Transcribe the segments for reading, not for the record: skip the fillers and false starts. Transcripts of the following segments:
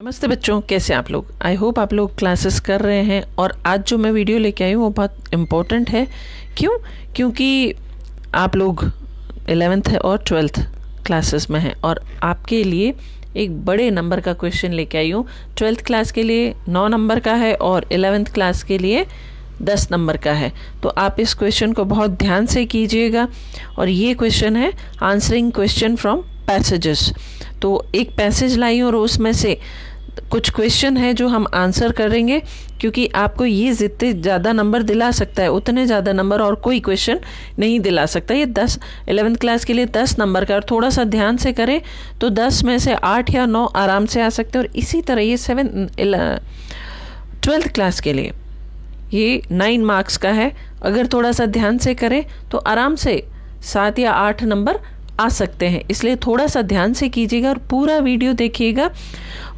नमस्ते बच्चों, कैसे आप लोग। आई होप आप लोग क्लासेस कर रहे हैं। और आज जो मैं वीडियो लेके आई हूँ वो बहुत इम्पोर्टेंट है। क्योंकि आप लोग 11th और 12th क्लासेस में हैं और आपके लिए एक बड़े नंबर का क्वेश्चन लेके आई हूँ। 12th क्लास के लिए 9 नंबर का है और 11th क्लास के लिए 10 नंबर का है। तो आप इस क्वेश्चन को बहुत ध्यान से कीजिएगा। और ये क्वेश्चन है आंसरिंग क्वेश्चन फ्रॉम पैसेजेस। तो एक पैसेज लाई और उसमें से कुछ क्वेश्चन है जो हम आंसर करेंगे, क्योंकि आपको ये जितने ज़्यादा नंबर दिला सकता है उतने ज़्यादा नंबर और कोई क्वेश्चन नहीं दिला सकता। ये 11th क्लास के लिए 10 नंबर का, और थोड़ा सा ध्यान से करें तो 10 में से 8 या 9 आराम से आ सकते हैं। और इसी तरह ये 12th क्लास के लिए ये 9 मार्क्स का है। अगर थोड़ा सा ध्यान से करें तो आराम से 7 या 8 नंबर आ सकते हैं। इसलिए थोड़ा सा ध्यान से कीजिएगा और पूरा वीडियो देखिएगा।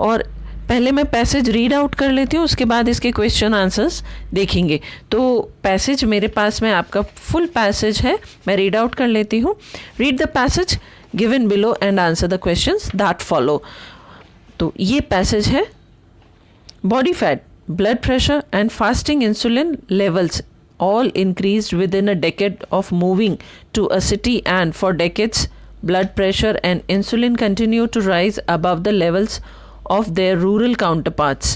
और पहले मैं पैसेज रीड आउट कर लेती हूँ, उसके बाद इसके क्वेश्चन आंसर्स देखेंगे। तो पैसेज मेरे पास में आपका फुल पैसेज है, मैं रीड आउट कर लेती हूँ। Read the passage given below and answer the questions that follow. तो ये पैसेज है, body fat, blood pressure and fasting insulin levels all increased within a decade of moving to a city, and for decades blood pressure and insulin continue to rise above the levels of their rural counterparts.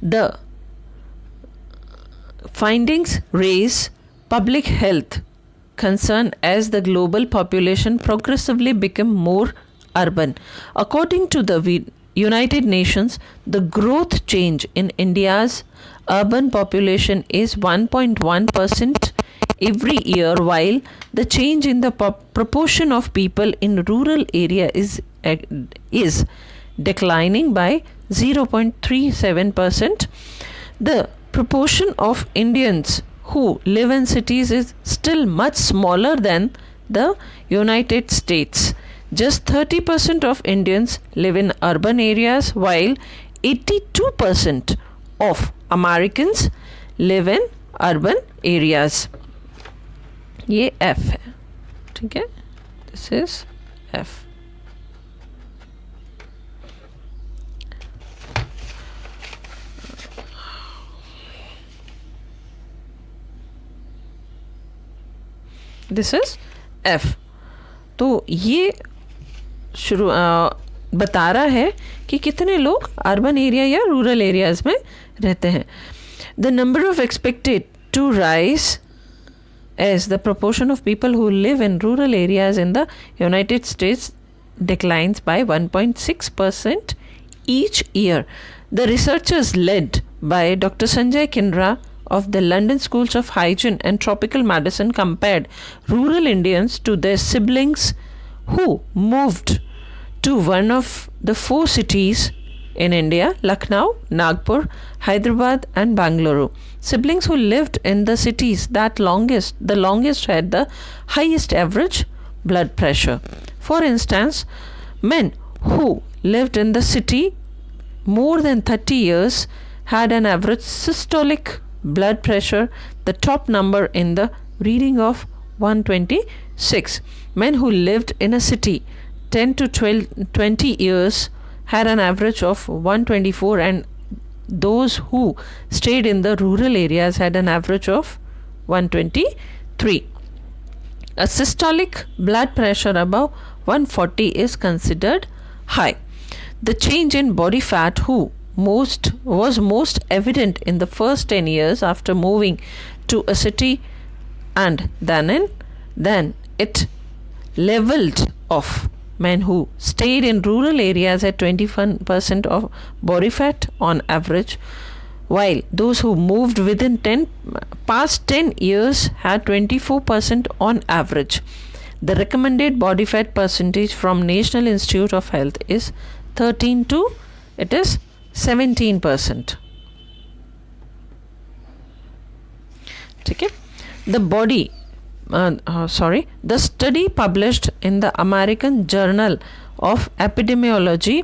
The findings raise public health concern as the global population progressively become more urban. According to the United Nations, the growth change in India's urban population is 1.1% every year, while the change in the proportion of people in rural area is declining by 0.37%. The proportion of Indians who live in cities is still much smaller than the United States. Just 30% of Indians live in urban areas, while 82% of Americans live in urban areas. ये F है, ठीक है, this is F. This is F. तो ये बता रहा है कि कितने लोग अर्बन एरिया या रूरल एरियाज में रहते हैं। The number of expected to rise as the proportion of people who live in rural areas in the United States declines by 1.6% each year. The researchers led by Dr. Sanjay Kinra of the London Schools of Hygiene and Tropical Medicine compared rural Indians to their siblings who moved to one of the 4 cities in India: Lucknow, Nagpur, Hyderabad and Bangalore. Siblings who lived in the cities the longest had the highest average blood pressure. For instance, men who lived in the city more than 30 years had an average systolic blood pressure, the top number in the reading of 126. Men who lived in a city 10 to 20 years had an average of 124, and those who stayed in the rural areas had an average of 123. A systolic blood pressure above 140 is considered high. The change in body fat was most evident in the first 10 years after moving to a city, and then it leveled off. Men who stayed in rural areas had 21% of body fat on average, while those who moved within past 10 years had 24% on average. The recommended body fat percentage from National Institute of Health is 17%. ठीक है। The study published in the American Journal of Epidemiology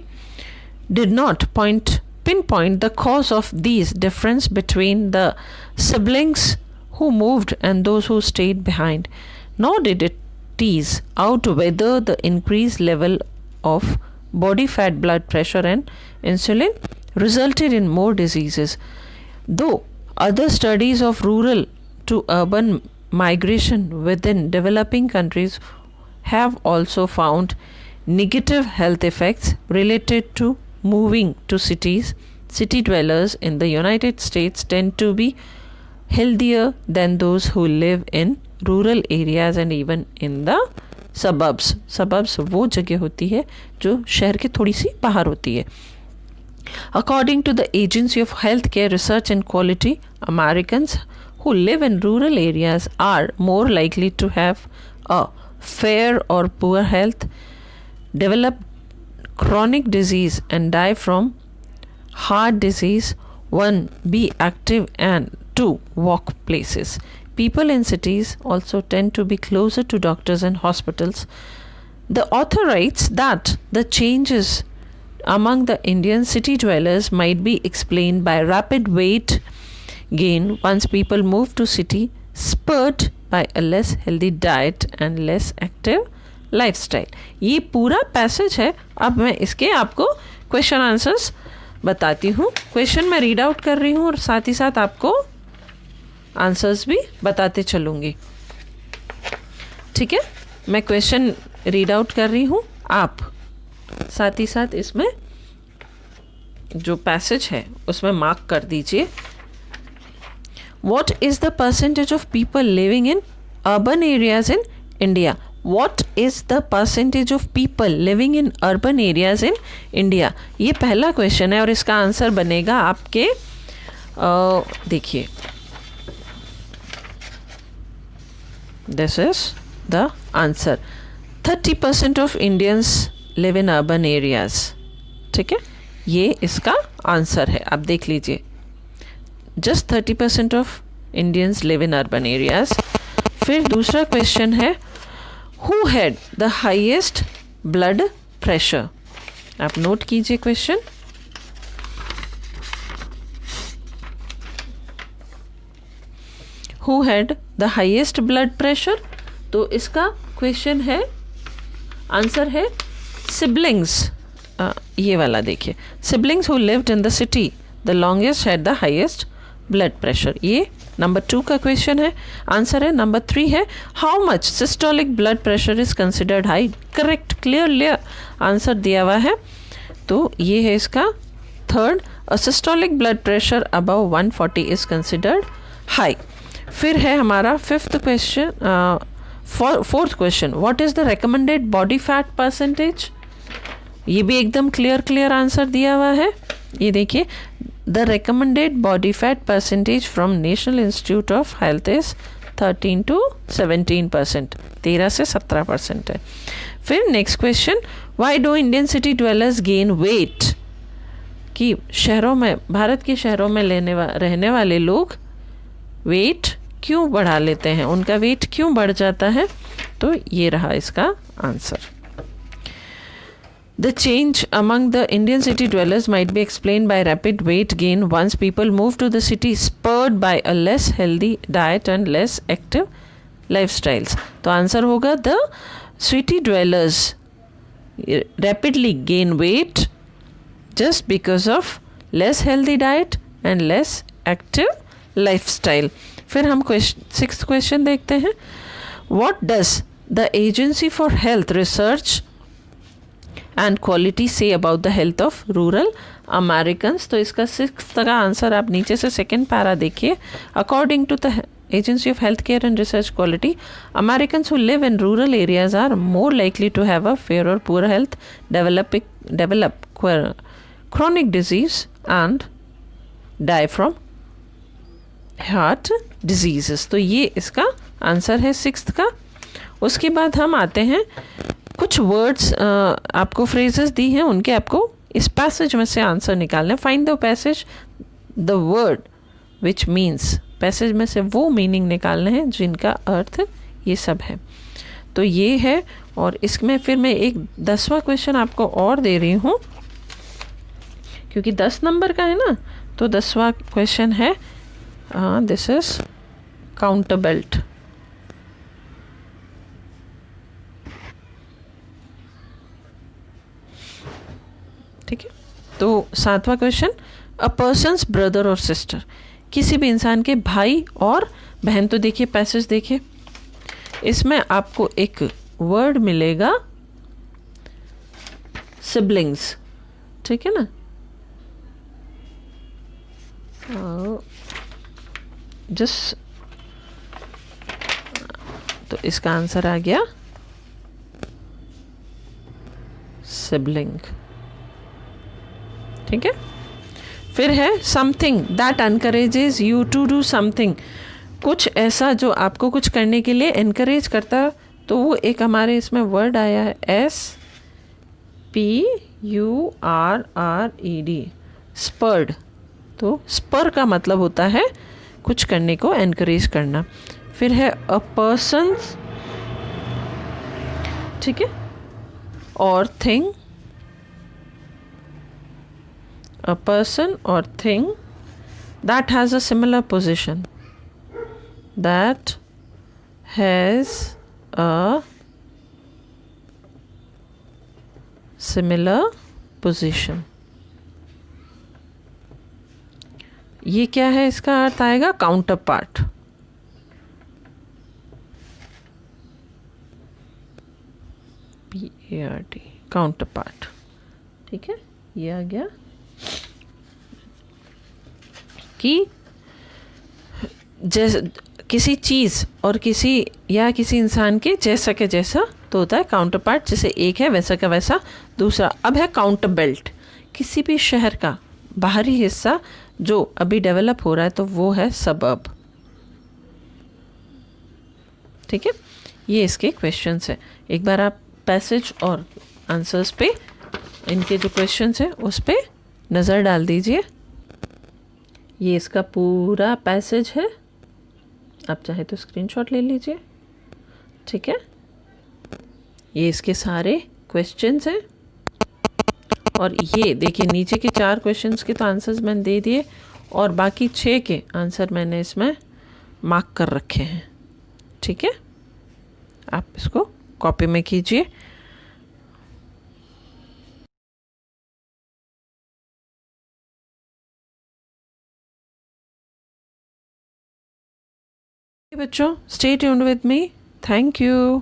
did not pinpoint the cause of these difference between the siblings who moved and those who stayed behind, nor did it tease out whether the increased level of body fat, blood pressure, and insulin resulted in more diseases. Though other studies of rural to urban migration within developing countries have also found negative health effects related to moving to cities. City dwellers in the United States tend to be healthier than those who live in rural areas and even in the suburbs. Suburbs वो जगह होती है जो शहर के थोड़ी सी बाहर होती है. According to the Agency of Healthcare Research and Quality, Americans who live in rural areas are more likely to have a fair or poor health, develop chronic disease and die from heart disease. 1. Be active, and 2. Walk places. People in cities also tend to be closer to doctors and hospitals. The author writes that the changes among the Indian city dwellers might be explained by rapid weight gain once people move to city, spurred by a less healthy diet and less active lifestyle. ये पूरा passage है. अब मैं इसके आपको question answers बताती हूँ. Question मैं रीड आउट कर रही हूँ और साथ ही साथ आपको आंसर्स भी बताते चलूँगी. ठीक है, मैं क्वेश्चन रीड आउट कर रही हूँ, आप साथ ही साथ इसमें जो पैसेज है उसमें मार्क कर दीजिए. What is the percentage of people living in urban areas in India? What is the percentage of people living in urban areas in India? ये पहला क्वेश्चन है और इसका आंसर बनेगा आपके देखिए, this is the answer. 30% of Indians live in urban areas. ठीक है, ये इसका आंसर है. आप देख लीजिए, just 30% of Indians live in urban areas. फिर दूसरा क्वेश्चन है, who had the highest blood pressure? आप नोट कीजिए question. Who had the highest blood pressure? तो इसका क्वेश्चन है, आंसर है siblings. ये वाला देखिए, siblings who lived in the city the longest had the highest blood pressure. ये नंबर 2 का क्वेश्चन है. आंसर है नंबर 3 है, how much systolic blood pressure is considered high. Correct, clear answer दिया हुआ है. तो ये है इसका third, a systolic blood pressure above 140 is considered high. फिर है हमारा fifth question, fourth question, what is the recommended body fat percentage. ये भी एकदम क्लियर आंसर दिया हुआ है. ये देखिए, the recommended body fat percentage from National Institute of Health is 13 to 17%. 13 से 17% है. फिर next question, why do Indian city dwellers gain weight? कि शहरों में, भारत के शहरों में रहने वाले लोग वेट क्यों बढ़ा लेते हैं, उनका वेट क्यों बढ़ जाता है. तो ये रहा इसका answer. The change among the Indian city dwellers might be explained by rapid weight gain once people move to the city, spurred by a less healthy diet and less active lifestyles. तो answer होगा, the city dwellers rapidly gain weight just because of less healthy diet and less active lifestyle. फिर हम sixth question देखते हैं, what does the Agency for Health Research and Quality say about the health of rural Americans? तो इसका sixth का answer आप नीचे से सेकेंड पैरा देखिए. According to the Agency of Healthcare and Research Quality, Americans who live in rural areas are more likely to have a fair or poor health, develop chronic disease and die from heart diseases. तो ये इसका answer है sixth का. उसके बाद हम आते हैं, कुछ वर्ड्स आपको फ्रेजेस दी हैं, उनके आपको इस पैसेज में से आंसर निकालना है. Find the passage, the word which means. Passage में से वो मीनिंग निकालने हैं जिनका अर्थ ये सब है. तो ये है, और इसमें फिर मैं एक 10वां क्वेश्चन आपको और दे रही हूँ क्योंकि 10 नंबर का है ना. तो 10वां क्वेश्चन है, दिस इज काउंटर बेल्ट. 7वां क्वेश्चन, अ पर्सन्स ब्रदर और सिस्टर, किसी भी इंसान के भाई और बहन। तो देखिए पैसेज देखिए, इसमें आपको एक वर्ड मिलेगा सिबलिंग्स, ठीक है ना। जस्ट तो इसका आंसर आ गया सिबलिंग, ठीक है। फिर है something that encourages you to do something, कुछ ऐसा जो आपको कुछ करने के लिए एनकरेज करता। तो वो एक हमारे इसमें वर्ड आया है SPURRED, स्पर्ड। तो स्पर का मतलब होता है कुछ करने को एनकरेज करना। फिर है अ पर्सन, ठीक है, और thing, a person or thing that has a similar position, that has a similar position। ये क्या है, इसका अर्थ आएगा counter part. PART, counter part, ठीक है। ये आ गया कि जैसे किसी चीज़ और किसी इंसान के जैसा के जैसा तो होता है काउंटर पार्ट, जैसे एक है वैसा का वैसा दूसरा। अब है काउंटर बेल्ट, किसी भी शहर का बाहरी हिस्सा जो अभी डेवलप हो रहा है तो वो है सबअर्ब, ठीक है। ये इसके क्वेश्चंस है। एक बार आप पैसेज और आंसर्स पे, इनके जो क्वेश्चंस हैं उस पे नज़र डाल दीजिए। ये इसका पूरा पैसेज है, आप चाहे तो स्क्रीनशॉट ले लीजिए, ठीक है। ये इसके सारे क्वेश्चंस हैं और ये देखिए नीचे के 4 क्वेश्चंस के तो आंसर्स मैंने दे दिए और बाकी 6 के आंसर मैंने इसमें मार्क कर रखे हैं, ठीक है। आप इसको कॉपी में कीजिए। बच्चों, stay tuned with me, thank you.